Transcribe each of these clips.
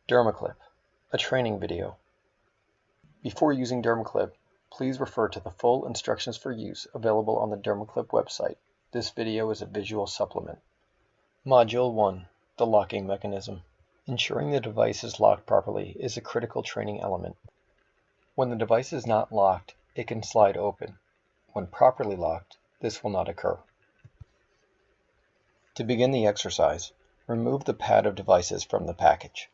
DermaClip, a training video. Before using DermaClip, please refer to the full instructions for use available on the DermaClip website. This video is a visual supplement. Module 1. The locking mechanism. Ensuring the device is locked properly is a critical training element. When the device is not locked, it can slide open. When properly locked, this will not occur. To begin the exercise, remove the pad of devices from the package.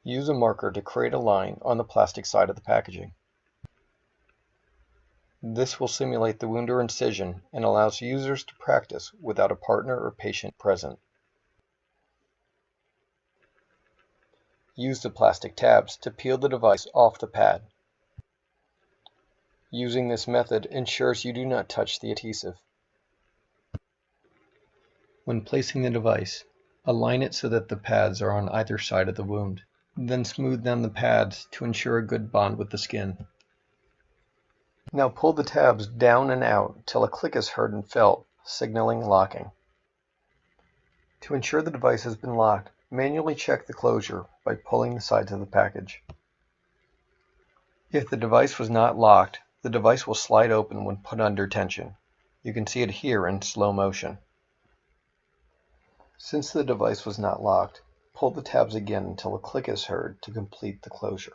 Use a marker to create a line on the plastic side of the packaging. This will simulate the wound or incision and allows users to practice without a partner or patient present. Use the plastic tabs to peel the device off the pad. Using this method ensures you do not touch the adhesive. When placing the device, align it so that the pads are on either side of the wound. Then smooth down the pads to ensure a good bond with the skin. Now pull the tabs down and out till a click is heard and felt, signaling locking. To ensure the device has been locked, manually check the closure by pulling the sides of the package. If the device was not locked, the device will slide open when put under tension. You can see it here in slow motion. Since the device was not locked, pull the tabs again until a click is heard to complete the closure.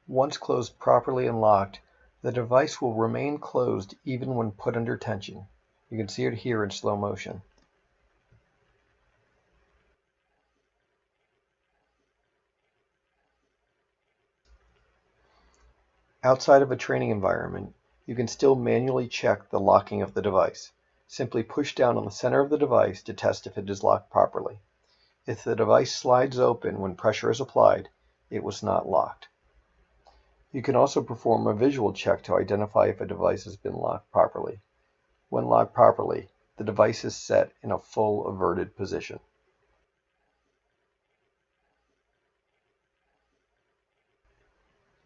Once closed properly and locked, the device will remain closed even when put under tension. You can see it here in slow motion. Outside of a training environment, you can still manually check the locking of the device. Simply push down on the center of the device to test if it is locked properly. If the device slides open when pressure is applied, it was not locked. You can also perform a visual check to identify if a device has been locked properly. When locked properly, the device is set in a full averted position.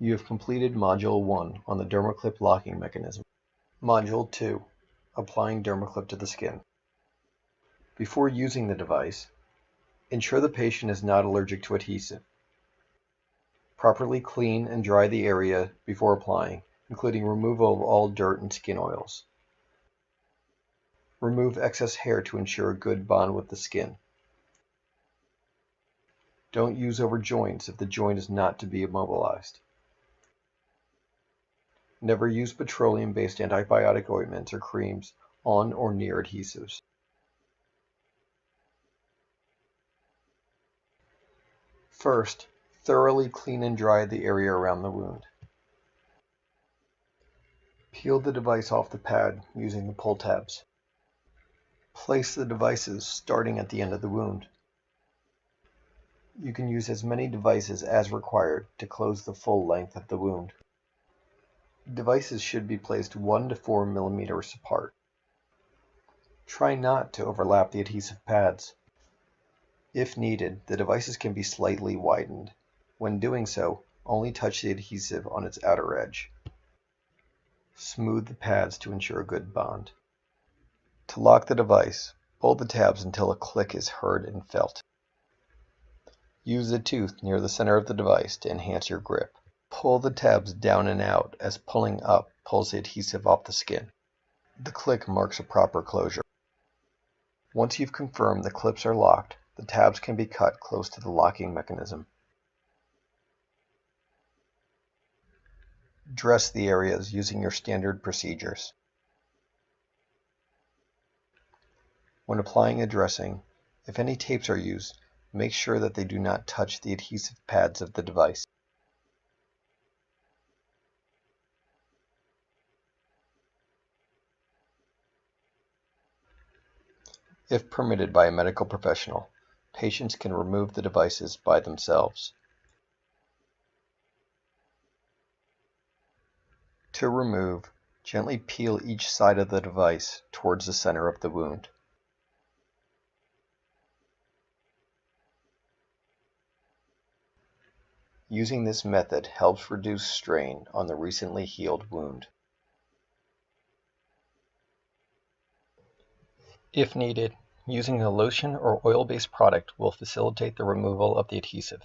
You have completed Module 1 on the DermaClip locking mechanism. Module 2. Applying DermaClip to the skin. Before using the device, ensure the patient is not allergic to adhesive. Properly clean and dry the area before applying, including removal of all dirt and skin oils. Remove excess hair to ensure a good bond with the skin. Don't use over joints if the joint is not to be immobilized. Never use petroleum-based antibiotic ointments or creams on or near adhesives. First, thoroughly clean and dry the area around the wound. Peel the device off the pad using the pull tabs. Place the devices starting at the end of the wound. You can use as many devices as required to close the full length of the wound. Devices should be placed 1 to 4 millimeters apart. Try not to overlap the adhesive pads. If needed, the devices can be slightly widened. When doing so, only touch the adhesive on its outer edge. Smooth the pads to ensure a good bond. To lock the device, pull the tabs until a click is heard and felt. Use the tooth near the center of the device to enhance your grip. Pull the tabs down and out as pulling up pulls the adhesive off the skin. The click marks a proper closure. Once you've confirmed the clips are locked, the tabs can be cut close to the locking mechanism. Dress the areas using your standard procedures. When applying a dressing, if any tapes are used, make sure that they do not touch the adhesive pads of the device. If permitted by a medical professional, patients can remove the devices by themselves. To remove, gently peel each side of the device towards the center of the wound. Using this method helps reduce strain on the recently healed wound. If needed, Using a lotion or oil-based product will facilitate the removal of the adhesive.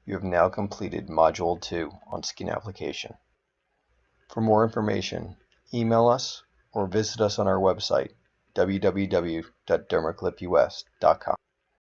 You have now completed Module 2 on skin application. For more information, email us or visit us on our website, www.dermaclipus.com.